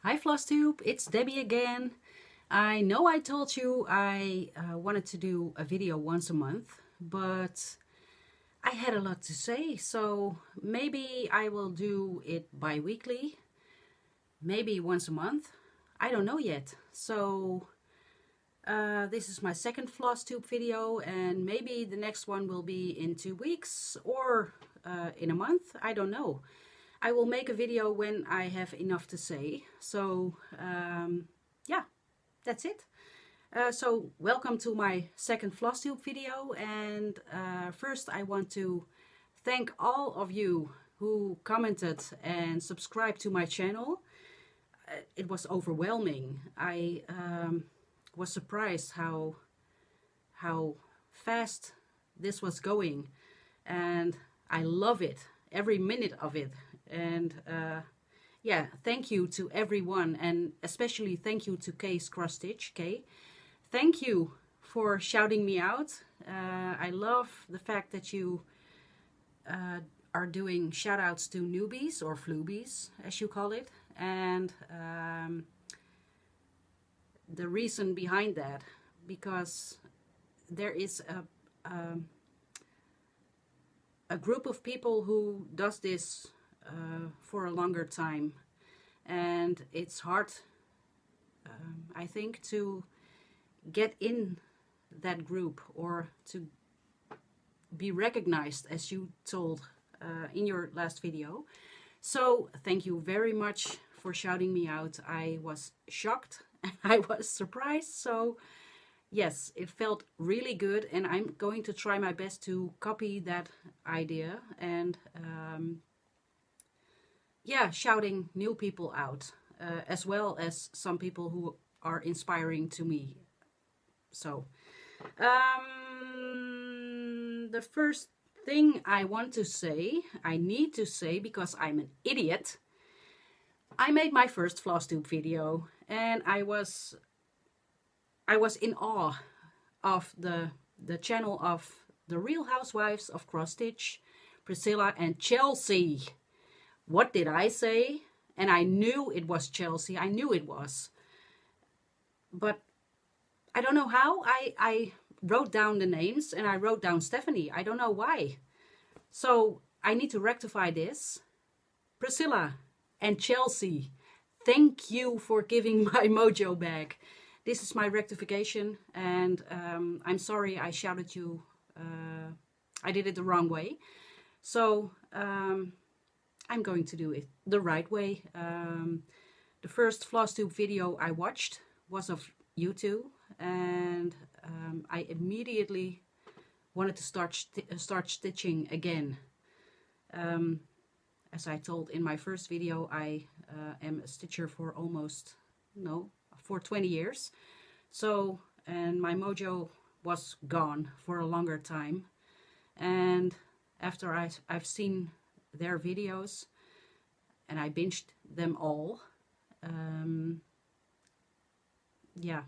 Hi Flosstube, it's Debbie again. I know I told you I wanted to do a video once a month, but I had a lot to say, so maybe I will do it bi-weekly, maybe once a month. I don't know yet. So this is my second Flosstube video, and maybe the next one will be in 2 weeks or in a month. I don't know. I will make a video when I have enough to say. So yeah, that's it. So welcome to my second Flosstube video, and first I want to thank all of you who commented and subscribed to my channel. It was overwhelming. I was surprised how fast this was going, and I love it, every minute of it. And yeah, thank you to everyone, and especially thank you to Kay's Cross Stitch. Kay, thank you for shouting me out. I love the fact that you are doing shout outs to newbies, or floobies as you call it. And the reason behind that, because there is a group of people who does this for a longer time, and it's hard, I think, to get in that group or to be recognized, as you told in your last video. So thank you very much for shouting me out. I was shocked and I was surprised. So yes, it felt really good, and I'm going to try my best to copy that idea and yeah, shouting new people out, as well as some people who are inspiring to me. So the first thing I want to say, I need to say, because I'm an idiot, I made my first Flosstube video, and I was in awe of the channel of the Real Housewives of Cross Stitch, Priscilla and Chelsea. What did I say? And I knew it was Chelsea. I knew it was. But I don't know how. I wrote down the names, and I wrote down Stephanie. I don't know why. So I need to rectify this. Priscilla and Chelsea, thank you for giving my mojo back. This is my rectification, and I'm sorry I shouted you. I did it the wrong way. So I'm going to do it the right way. The first Flosstube video I watched was of you two, and I immediately wanted to start stitching again. As I told in my first video, I am a stitcher for for 20 years. So, and my mojo was gone for a longer time. And after I've seen their videos, and I binged them all, yeah,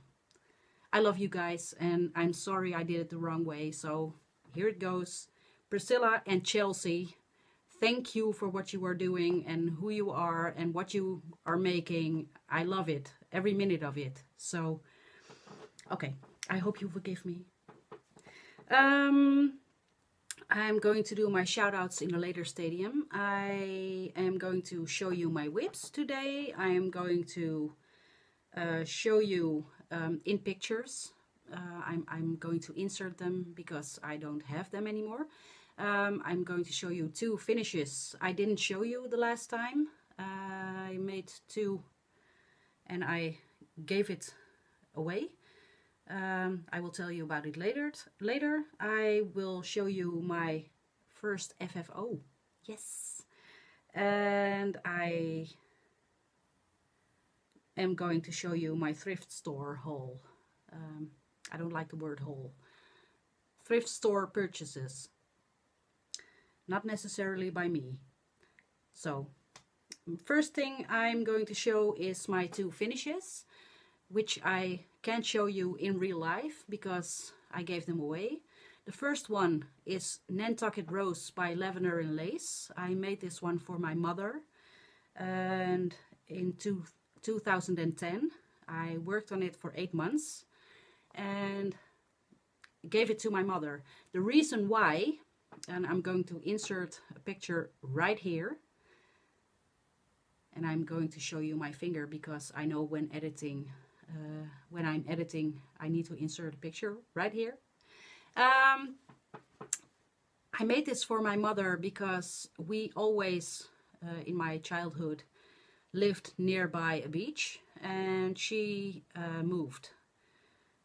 I love you guys, and I'm sorry I did it the wrong way. So here it goes. Priscilla and Chelsea, thank you for what you are doing and who you are and what you are making. I love it, every minute of it. So okay, I hope you forgive me. I'm going to do my shout outs in a later stadium. I am going to show you my whips today. I am going to show you in pictures. I'm going to insert them because I don't have them anymore. I'm going to show you 2 finishes I didn't show you the last time. I made 2 and I gave it away. I will tell you about it later. I will show you my first FFO. Yes. And I am going to show you my thrift store haul. I don't like the word haul. Thrift store purchases. Not necessarily by me. So, first thing I'm going to show is my 2 finishes, which I can't show you in real life because I gave them away. The first one is Nantucket Rose by Lavender and Lace. I made this one for my mother, and in 2010. I worked on it for 8 months and gave it to my mother. The reason why, and I'm going to insert a picture right here, and I'm going to show you my finger because I know when I'm editing, I need to insert a picture right here. I made this for my mother because we always, in my childhood, lived nearby a beach, and she moved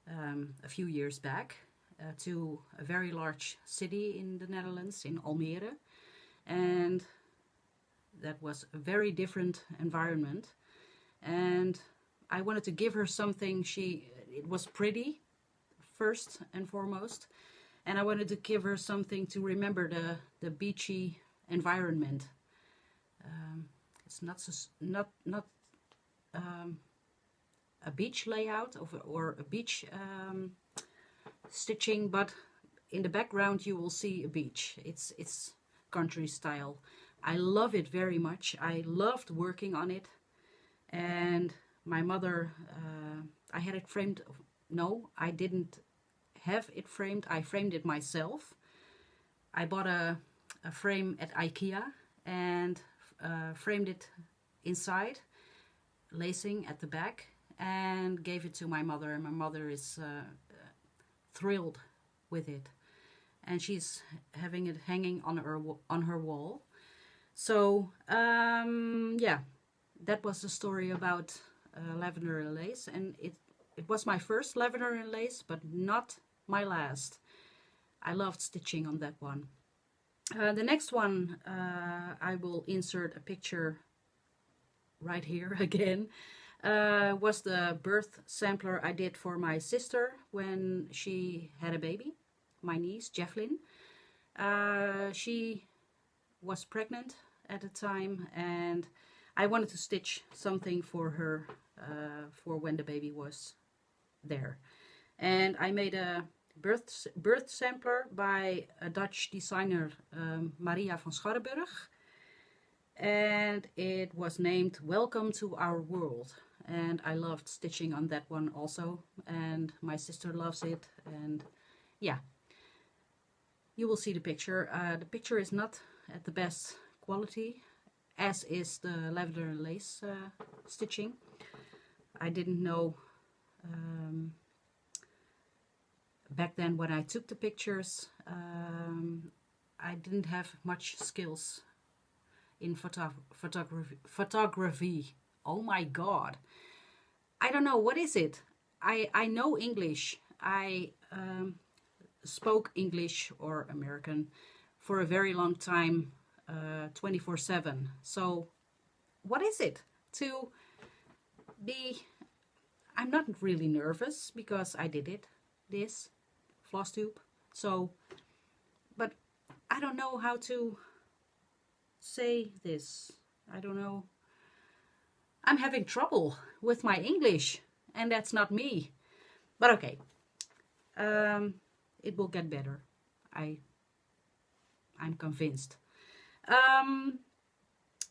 a few years back to a very large city in the Netherlands, in Almere, and that was a very different environment. And I wanted to give her something. It was pretty, first and foremost, and I wanted to give her something to remember the beachy environment. It's not a beach layout or a beach stitching, but in the background you will see a beach. It's country style. I love it very much. I loved working on it, and my mother, I had it framed. No, I didn't have it framed. I framed it myself. I bought a frame at IKEA and framed it inside, lacing at the back, and gave it to my mother, and my mother is thrilled with it, and she's having it hanging on her wall. So yeah, that was the story about lavender and lace, and it was my first lavender and lace, but not my last. I loved stitching on that one. The next one, I will insert a picture right here again, was the birth sampler I did for my sister when she had a baby, my niece, Jefflyn. She was pregnant at the time, and I wanted to stitch something for her for when the baby was there. And I made a birth sampler by a Dutch designer, Maria van Scharrenburg, and it was named Welcome to Our World. And I loved stitching on that one also, and my sister loves it. And yeah, you will see the picture. The picture is not at the best quality, as is the lavender and lace stitching. I didn't know back then when I took the pictures, I didn't have much skills in photography. Oh my god. I don't know, what is it? I know English. I spoke English or American for a very long time, 24/7. So what is it to be... I'm not really nervous because I did this Flosstube. So, but I don't know how to say this. I don't know. I'm having trouble with my English, and that's not me. But okay, it will get better. I'm convinced.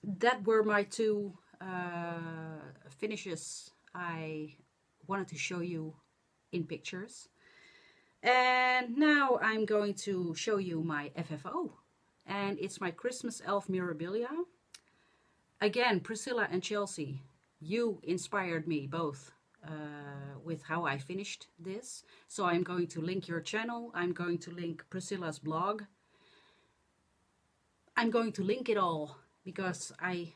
That were my two finishes I wanted to show you in pictures. And now I'm going to show you my FFO. And it's my Christmas elf memorabilia. Again, Priscilla and Chelsea, you inspired me both with how I finished this. So I'm going to link your channel. I'm going to link Priscilla's blog. I'm going to link it all because I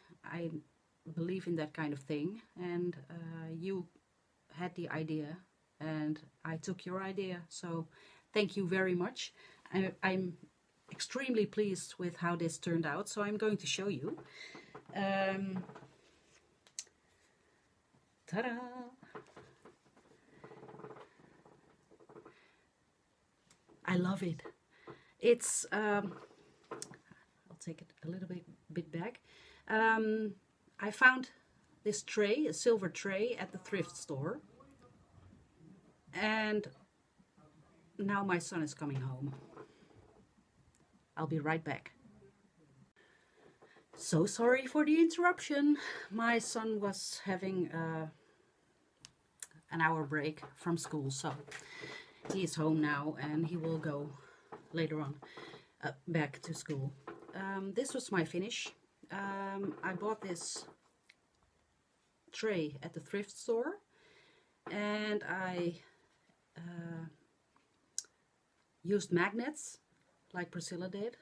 believe in that kind of thing. And you had the idea and I took your idea. So thank you very much. I'm extremely pleased with how this turned out. So I'm going to show you. Ta-da! I love it. It's I'll take it a little bit back. I found this tray, a silver tray, at the thrift store, and now my son is coming home. I'll be right back. So sorry for the interruption. My son was having an hour break from school, so he is home now and he will go later on back to school. This was my finish. I bought this tray at the thrift store, and I used magnets like Priscilla did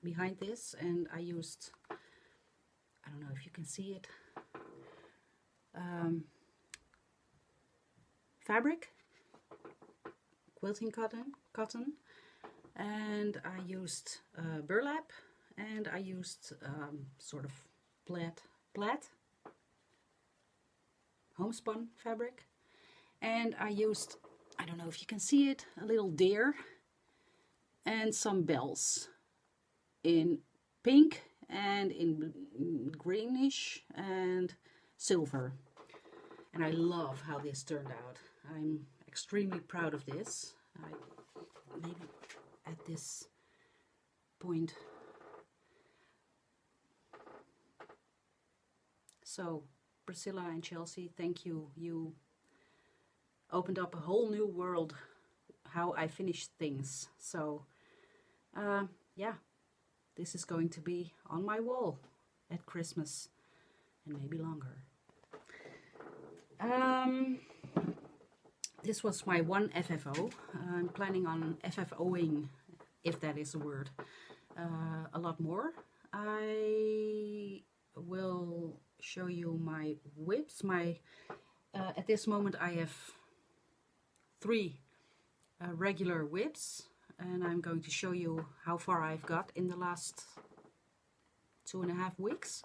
behind this, and I used, I don't know if you can see it, fabric, quilting cotton, and I used burlap, and I used sort of plaid homespun fabric, and I used, I don't know if you can see it, a little deer and some bells in pink and in greenish and silver. And I love how this turned out. I'm extremely proud of this. Maybe at this point. So Priscilla and Chelsea, thank you. You opened up a whole new world how I finish things. So yeah, this is going to be on my wall at Christmas and maybe longer. This was my one FFO. I'm planning on FFOing, if that is a word, a lot more. I will show you my whips. At this moment I have 3 regular whips, and I'm going to show you how far I've got in the last 2.5 weeks.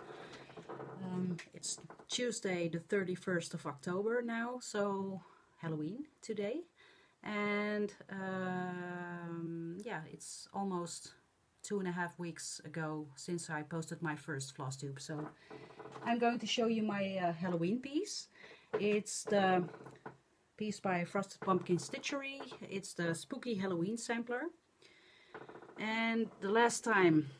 It's Tuesday the 31st of October now, so Halloween today, and yeah, it's almost 2.5 weeks ago since I posted my first Flosstube. So I'm going to show you my Halloween piece. It's the piece by Frosted Pumpkin Stitchery. It's the Spooky Halloween sampler. And the last time,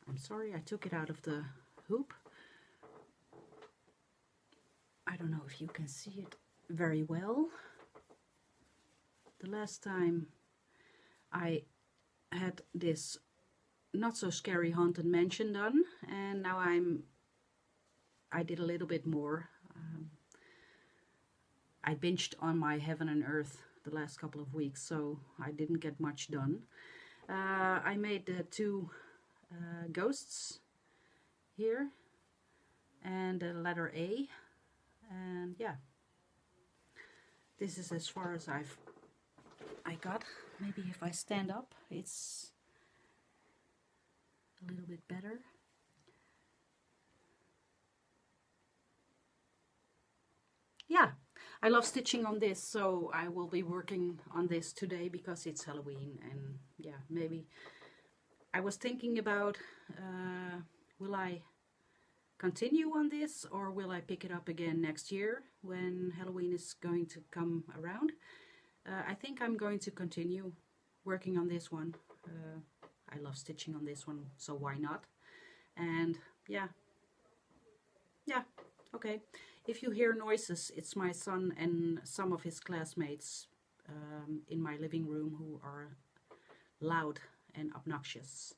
I'm sorry, I took it out of the hoop. I don't know if you can see it very well. The last time I had this not so scary haunted mansion done, and now I did a little bit more. I binged on my Heaven and Earth the last couple of weeks, so I didn't get much done. I made the 2 ghosts here and the letter A, and yeah, this is as far as I got. Maybe if I stand up it's a little bit better. Yeah, I love stitching on this, so I will be working on this today because it's Halloween. And yeah, maybe I was thinking about will I continue on this, or will I pick it up again next year when Halloween is going to come around. I think I'm going to continue working on this one. I love stitching on this one, so why not? And yeah, okay. If you hear noises, it's my son and some of his classmates in my living room who are loud and obnoxious.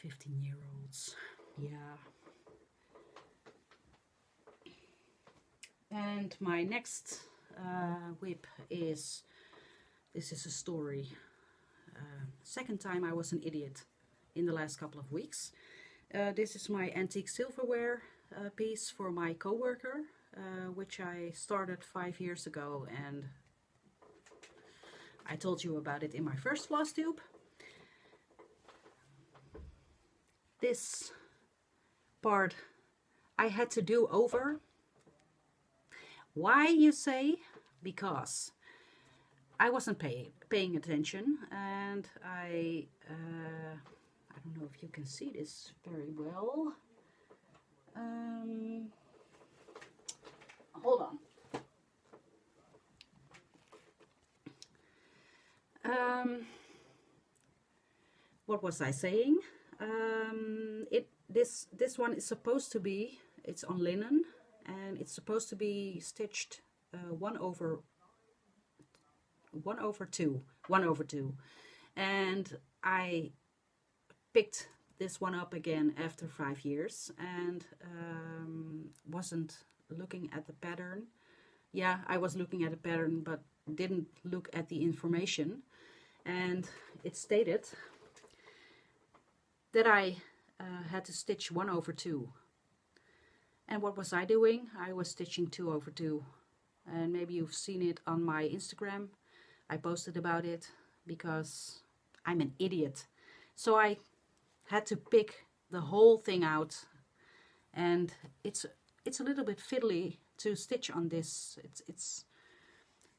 15-year-olds, yeah. And my next whip is, this is a story. Second time I was an idiot in the last couple of weeks. This is my antique silverware piece for my co-worker, which I started 5 years ago, and I told you about it in my first Flosstube. This part I had to do over. Why, you say? Because I wasn't paying attention, and I don't know if you can see this very well. Hold on. What was I saying? This one is supposed to be, it's on linen, and it's supposed to be stitched 1/2, and I picked this one up again after 5 years and wasn't looking at the pattern. Yeah, I was looking at the pattern, but didn't look at the information, and it stated that I had to stitch 1/2. And what was I doing? I was stitching 2/2, and maybe you've seen it on my Instagram. I posted about it because I'm an idiot. So I had to pick the whole thing out, and it's a little bit fiddly to stitch on this. It's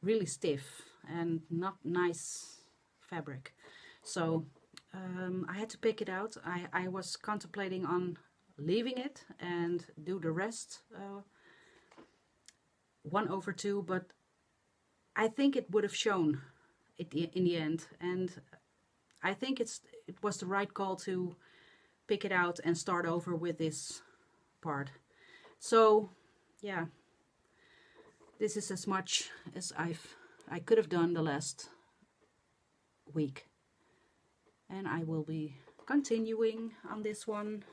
really stiff and not nice fabric. So I had to pick it out. I was contemplating on leaving it and do the rest 1/2, but I think it would have shown it in the end, and I think it was the right call to pick it out and start over with this part. So yeah, this is as much as I could have done the last week, and I will be continuing on this one.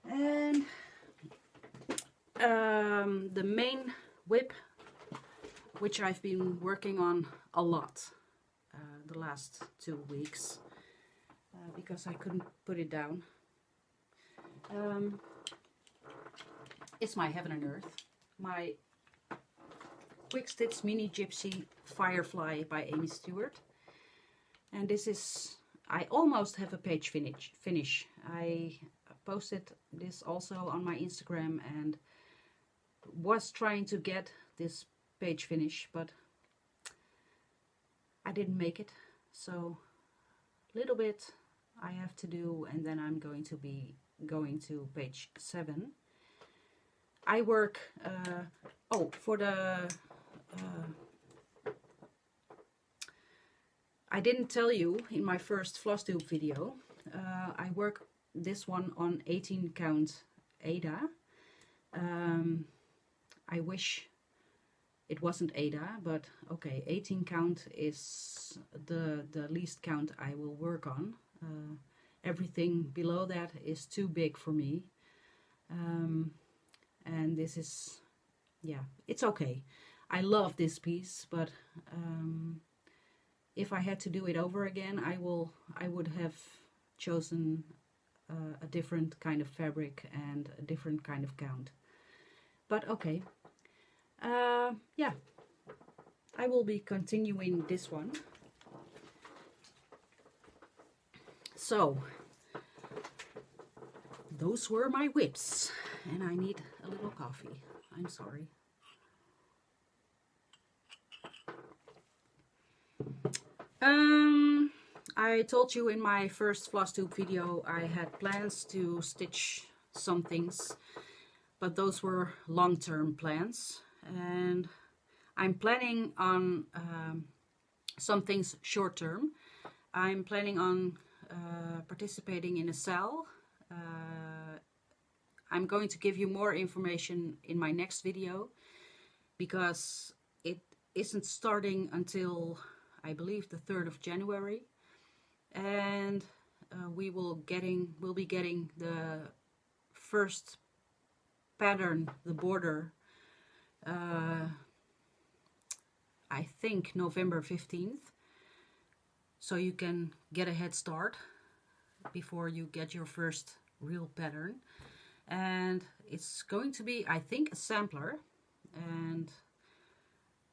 And the main whip, which I've been working on a lot the last 2 weeks because I couldn't put it down. It's my Heaven and Earth, my Quick Stitch Mini Gypsy Firefly by Amy Stewart. And this is, I almost have a page finish. I posted this also on my Instagram and was trying to get this page finish, but I didn't make it. So a little bit I have to do, and then I'm going to be going to page 7. I work, for the, I didn't tell you in my first Flosstube video, I work this one on 18 count Ada. I wish it wasn't Ada, but okay, 18 count is the least count I will work on. Everything below that is too big for me. And this is, yeah, it's okay. I love this piece, but if I had to do it over again, I would have chosen a different kind of fabric and a different kind of count. But okay, yeah, I will be continuing this one. So those were my whips, and I need a little coffee. I'm sorry. I told you in my first Flosstube video I had plans to stitch some things, but those were long-term plans, and I'm planning on some things short-term. I'm planning on participating in a sale. I'm going to give you more information in my next video, because it isn't starting until I believe the 3rd of January, and we'll be getting the first pattern, the border, I think November 15th, so you can get a head start before you get your first real pattern. And it's going to be, I think, a sampler, and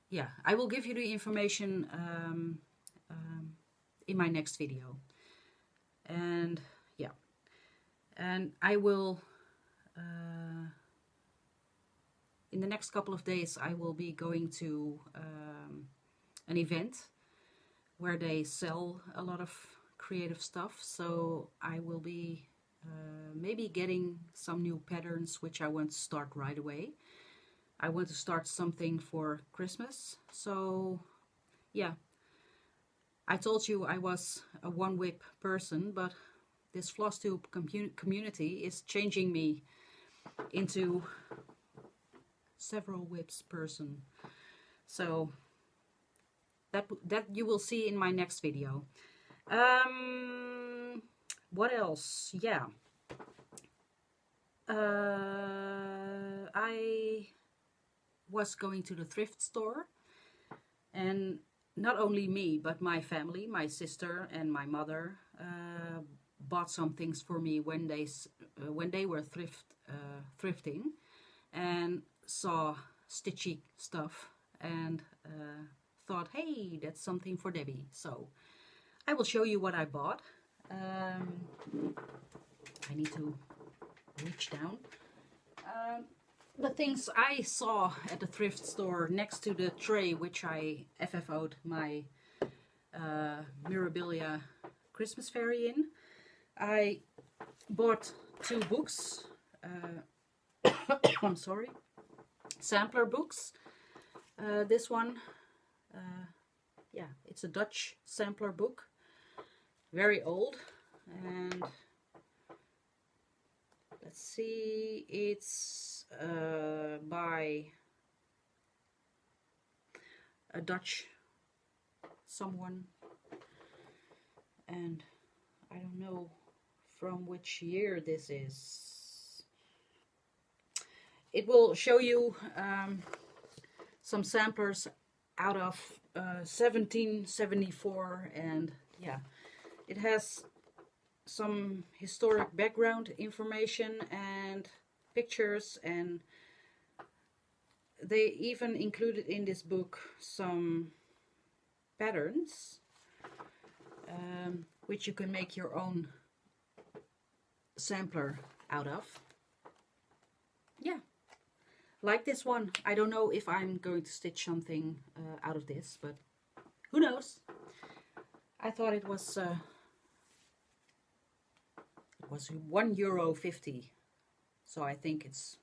yeah, I will give you the information in my next video. And yeah, and I will in the next couple of days I will be going to an event where they sell a lot of creative stuff, so I will be maybe getting some new patterns which I want to start right away. I want to start something for Christmas, so yeah, I told you I was a one whip person, but this Flosstube community is changing me into several whips person. So that you will see in my next video. What else? Yeah. I was going to the thrift store, and not only me, but my family, my sister and my mother bought some things for me when they were thrifting, and saw stitchy stuff and thought, hey, that's something for Debbie. So I will show you what I bought. I need to reach down. The things I saw at the thrift store next to the tray which I FFO'd my Mirabilia Christmas fairy in. I bought 2 books. I'm sorry. Sampler books. This one, yeah, it's a Dutch sampler book. Very old. And let's see, it's by a Dutch someone, and I don't know from which year this is. It will show you some samplers out of 1774, and yeah, it has some historic background information and pictures, and they even included in this book some patterns which you can make your own sampler out of. Yeah, like this one. I don't know if I'm going to stitch something out of this, but who knows. I thought it was €1.50, so I think it's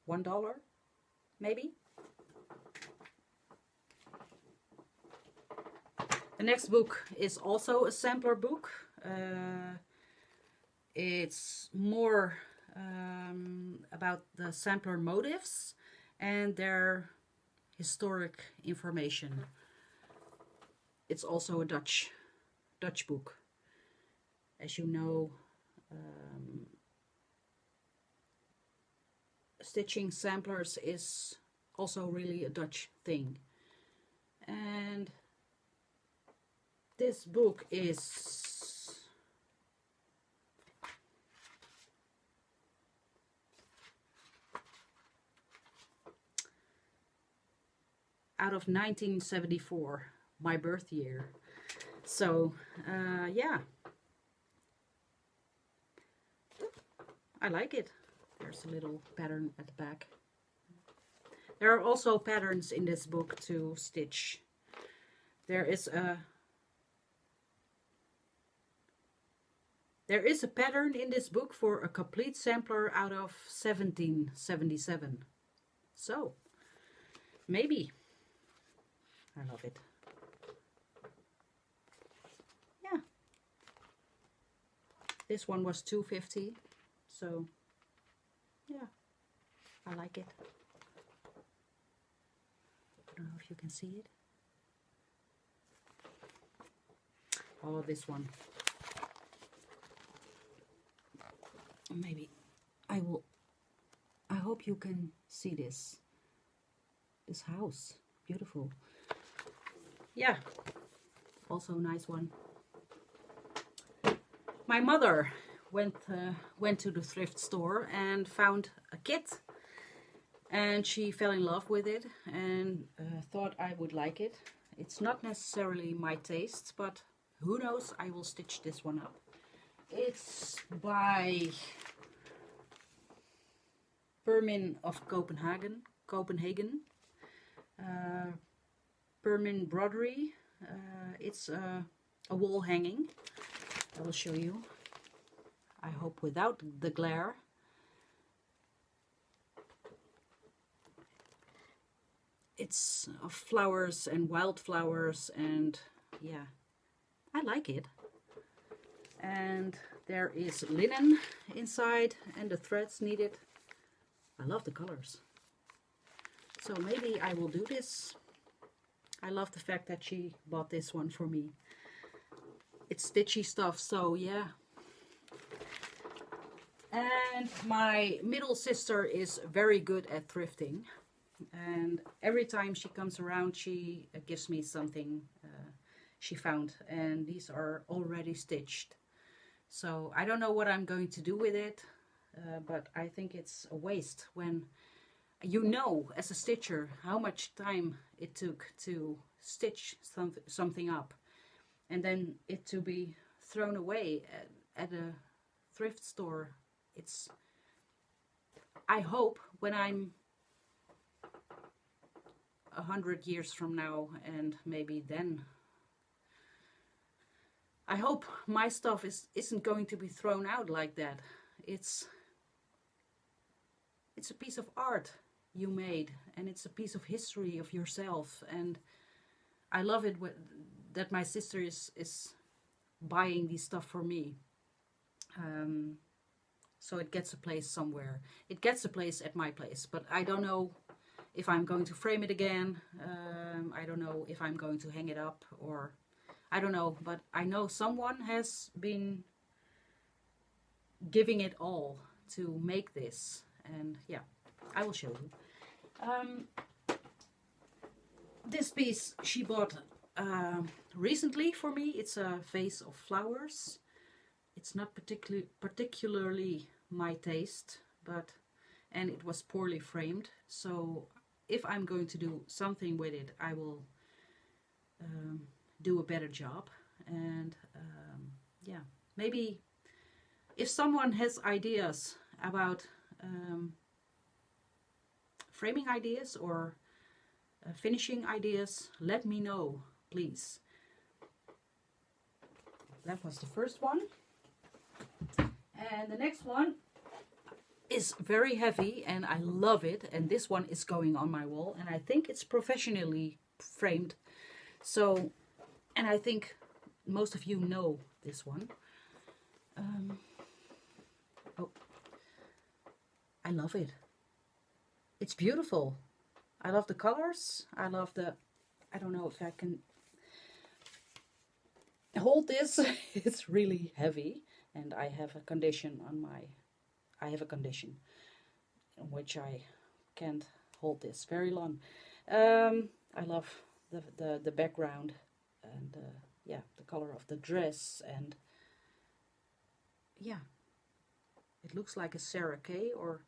$1 maybe. The next book is also a sampler book. It's more about the sampler motifs and their historic information. It's also a Dutch book. As you know, stitching samplers is also really a Dutch thing. And this book is out of 1974, my birth year. So yeah, I like it. There's a little pattern at the back. There are also patterns in this book to stitch. There is a pattern in this book for a complete sampler out of 1777. So maybe. I love it. Yeah. This one was $2.50. So yeah, I like it. I don't know if you can see it. Oh, this one. Maybe I will. I hope you can see this. This house, beautiful. Yeah, also a nice one. My mother went to the thrift store and found a kit, and she fell in love with it and thought I would like it. It's not necessarily my taste, but who knows, I will stitch this one up. It's by Permin of Copenhagen. Permin Broderie. It's a wall hanging. I will show you. I hope without the glare. It's flowers and wildflowers, and yeah, I like it. And there is linen inside and the threads needed. I love the colors. So maybe I will do this. I love the fact that she bought this one for me. It's stitchy stuff, so yeah. And my middle sister is very good at thrifting. And every time she comes around, she gives me something she found. And these are already stitched. So I don't know what I'm going to do with it. But I think it's a waste when you know, as a stitcher, how much time it took to stitch something up. And then it to be thrown away at a thrift store. It's, I hope when I'm 100 years from now, and maybe then, I hope my stuff isn't going to be thrown out like that. It's a piece of art you made, and it's a piece of history of yourself, and I love it that my sister is buying these stuff for me. So it gets a place somewhere. It gets a place at my place, but I don't know if I'm going to frame it again. I don't know if I'm going to hang it up, or I don't know, but I know someone has been giving it all to make this, and yeah, I will show you. This piece she bought recently for me. It's a vase of flowers. It's not particularly my taste, and it was poorly framed. So if I'm going to do something with it, I will do a better job. And yeah, maybe if someone has ideas about framing ideas or finishing ideas, let me know, please. That was the first one. And the next one is very heavy and I love it. And this one is going on my wall, and I think it's professionally framed. So, and I think most of you know this one. Oh, I love it. It's beautiful. I love the colors. I love the, I don't know if I can hold this. It's really heavy, and I have a condition on my, I have a condition in which I can't hold this very long. I love the background and yeah, the color of the dress, and yeah, it looks like a Sarah Kay, or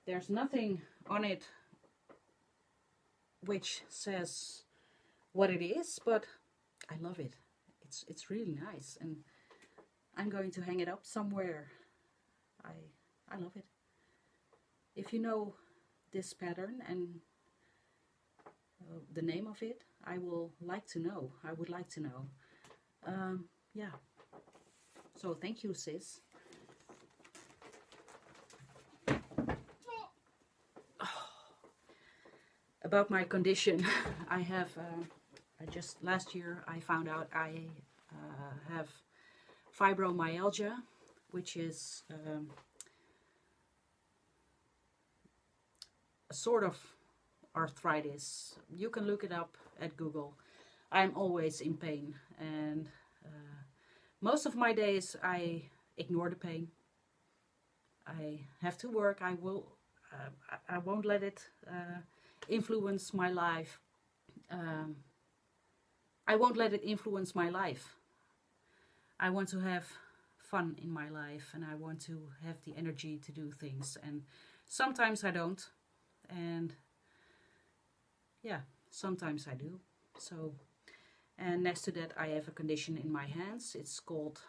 there's nothing on it which says what it is, but I love it. It's really nice, and I'm going to hang it up somewhere. I love it. If you know this pattern and the name of it, I will like to know. I would like to know. Yeah. So thank you, sis. About my condition, I have, last year I found out I have fibromyalgia, which is a sort of arthritis. You can look it up at Google. I'm always in pain, and most of my days I ignore the pain. I have to work. I won't let it influence my life. I won't let it influence my life. I want to have fun in my life, and I want to have the energy to do things, and sometimes I don't, and yeah, sometimes I do. So, and next to that I have a condition in my hands. It's called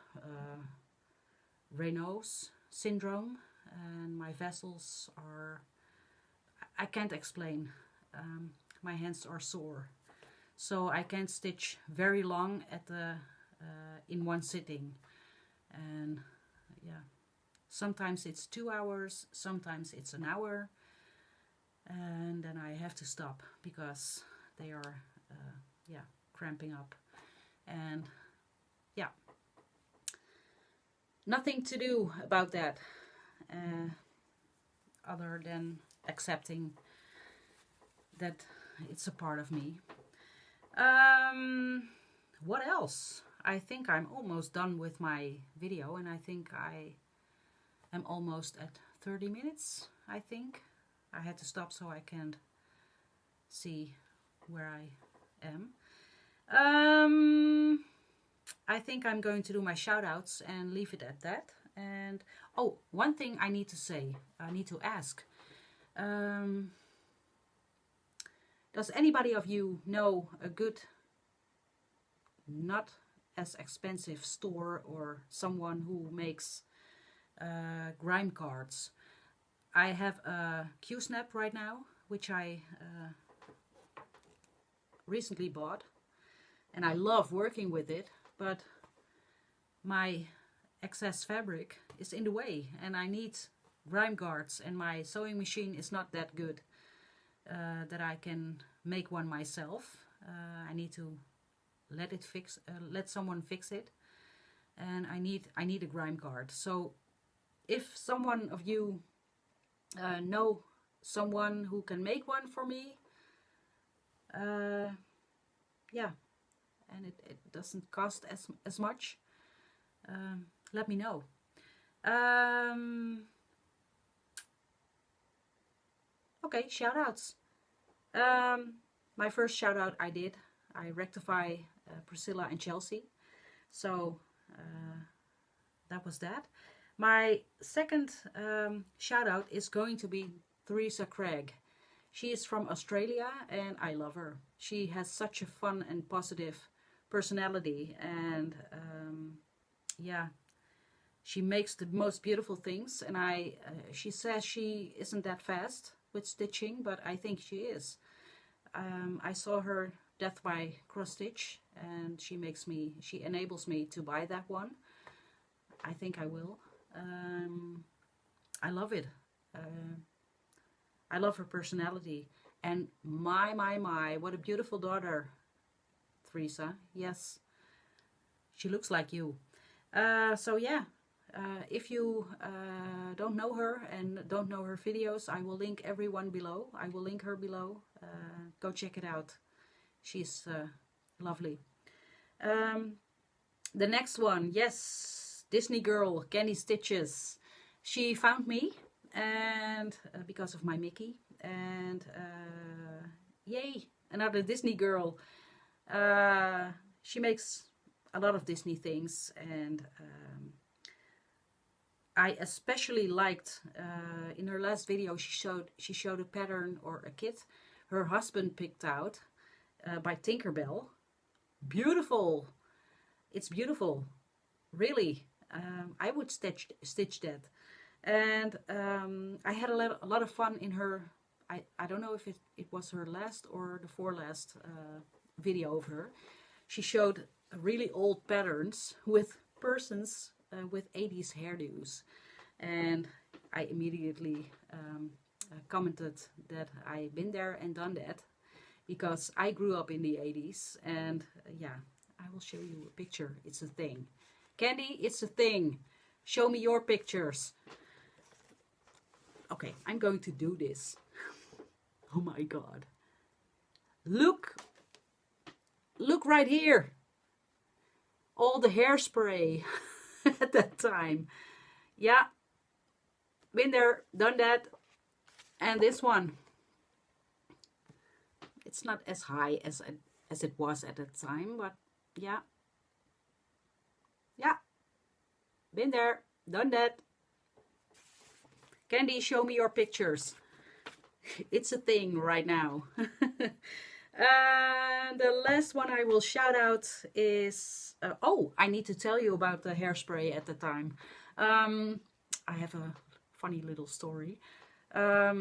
Raynaud's syndrome, and my vessels are, I can't explain. My hands are sore, so I can't stitch very long at the in one sitting, and yeah, sometimes it's 2 hours, sometimes it's an hour, and then I have to stop because they are yeah, cramping up. And nothing to do about that other than accepting that it's a part of me. What else? I think I'm almost done with my video, and I think I am almost at 30 minutes, I think. I had to stop so I can see where I am. I think I'm going to do my shout outs and leave it at that. And oh, one thing I need to say, I need to ask. Does anybody of you know a good, not as expensive store or someone who makes grime cards? I have a Q-Snap right now, which I recently bought, and I love working with it, but my excess fabric is in the way and I need grime guards, and my sewing machine is not that good that I can make one myself. I need to let someone fix it, and I need a grime guard. So if someone of you know someone who can make one for me, yeah, and it doesn't cost as much, let me know. Okay, shout outs. My first shout out I rectify Priscilla and Chelsea, so that was that. My second shout out is going to be Theresa Craig. She is from Australia and I love her. She has such a fun and positive personality, and yeah, she makes the most beautiful things, and she says she isn't that fast with stitching, but I think she is. I saw her Death by Cross Stitch, and she enables me to buy that one. I think I will. I love it. I love her personality, and my, what a beautiful daughter, Theresa. Yes, she looks like you. So yeah, if you don't know her and don't know her videos, I will link everyone below. I will link her below. Go check it out. She's lovely. The next one, yes, Disney girl, Candy Stitches. She found me, and because of my Mickey, and yay, another Disney girl. She makes a lot of Disney things, and I especially liked in her last video she showed a pattern or a kit her husband picked out by Tinkerbell. Beautiful. It's beautiful, really. I would stitch that, and I had a lot of fun in her. I don't know if it was her last or the forelast video of her. She showed really old patterns with persons with 80s hairdos, and I immediately commented that I've been there and done that, because I grew up in the 80s, and yeah, I will show you a picture. It's a thing. Candy, it's a thing. Show me your pictures. Okay, I'm going to do this. Oh my god. Look right here. All the hairspray at that time. Yeah, been there, done that. And this one, it's not as high as it was at that time, but yeah, been there, done that. Candy, show me your pictures. It's a thing right now. And the last one I will shout out is oh, I need to tell you about the hairspray at the time. I have a funny little story. At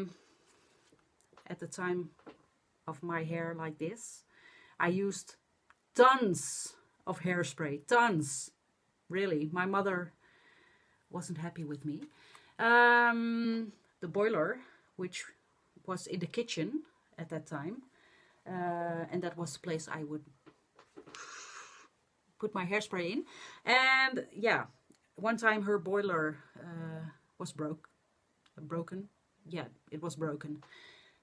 the time of my hair like this, I used tons of hairspray, tons. Really, my mother wasn't happy with me. The boiler, which was in the kitchen at that time, and that was the place I would put my hairspray in. And yeah, one time her boiler was broken. Yeah, it was broken.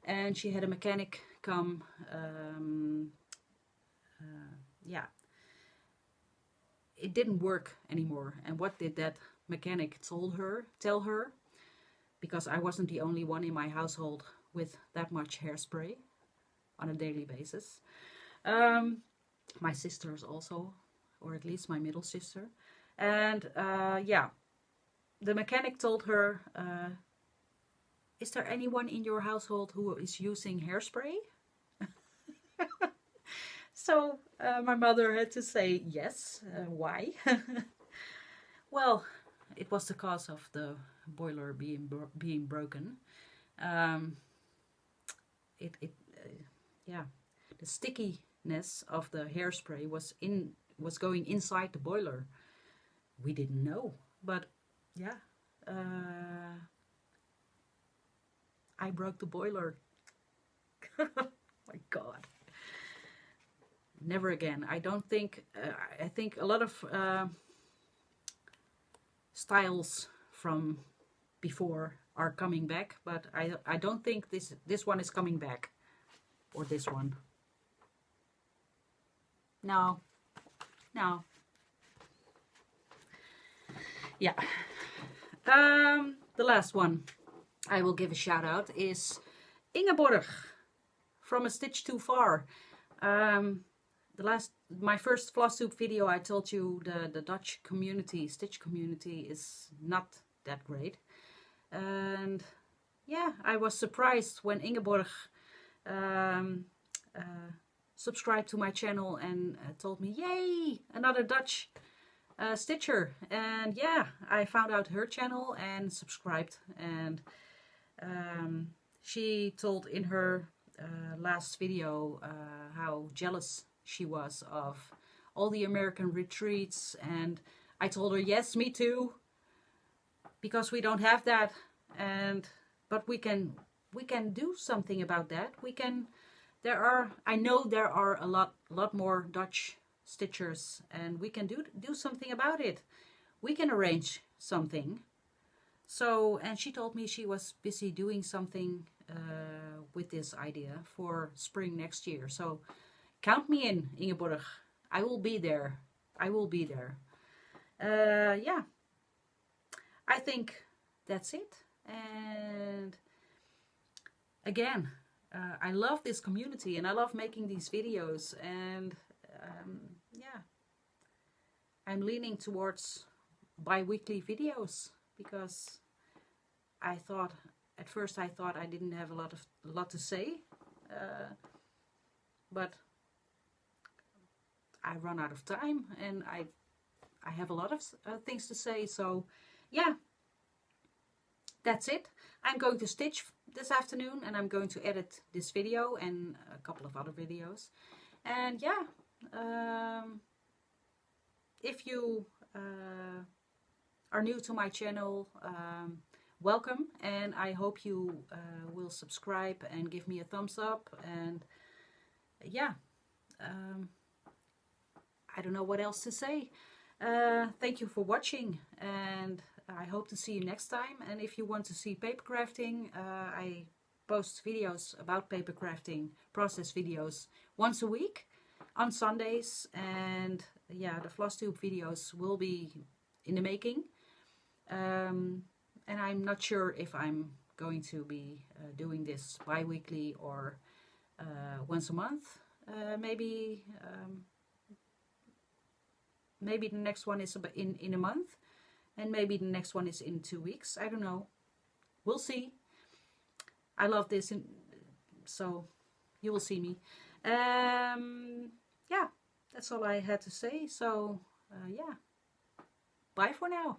And she had a mechanic come, yeah, it didn't work anymore. And what did that mechanic tell her? Because I wasn't the only one in my household with that much hairspray on a daily basis. My sisters also, or at least my middle sister. And yeah, the mechanic told her, is there anyone in your household who is using hairspray? So my mother had to say yes. Why? Well, it was the cause of the boiler being broken. Yeah, the stickiness of the hairspray was going inside the boiler. We didn't know, but yeah, I broke the boiler. My God. Never again. I don't think, I think a lot of styles from before are coming back, but I don't think this one is coming back, or this one. No. Yeah. The last one I will give a shout out is Ingeborg from A Stitch Too Far. My first Flosstube video, I told you the Dutch community, stitch community, is not that great. And yeah, I was surprised when Ingeborg subscribed to my channel and told me, yay, another Dutch stitcher. And yeah, I found out her channel and subscribed. And she told in her last video how jealous she was of all the American retreats, and I told her, yes, me too, because we don't have that. But we can do something about that. I know there are a lot more Dutch stitchers, and we can do something about it. We can arrange something. So, and she told me she was busy doing something with this idea for spring next year. So count me in, Ingeborg. I will be there. Yeah, I think that's it. And again, I love this community and I love making these videos. And yeah, I'm leaning towards bi-weekly videos, because at first I thought I didn't have a lot to say, but I run out of time, and I have a lot of things to say. So yeah, that's it. I'm going to stitch this afternoon, and I'm going to edit this video and a couple of other videos. And yeah, if you are new to my channel, welcome, and I hope you will subscribe and give me a thumbs up. And yeah, I don't know what else to say. Thank you for watching, and I hope to see you next time. And if you want to see paper crafting, I post videos about paper crafting, process videos, once a week on Sundays. And yeah, the Flosstube videos will be in the making. And I'm not sure if I'm going to be doing this bi-weekly or once a month. Maybe the next one is in a month, and maybe the next one is in 2 weeks. I don't know. We'll see. I love this, so you will see me. Yeah, that's all I had to say. So yeah, bye for now.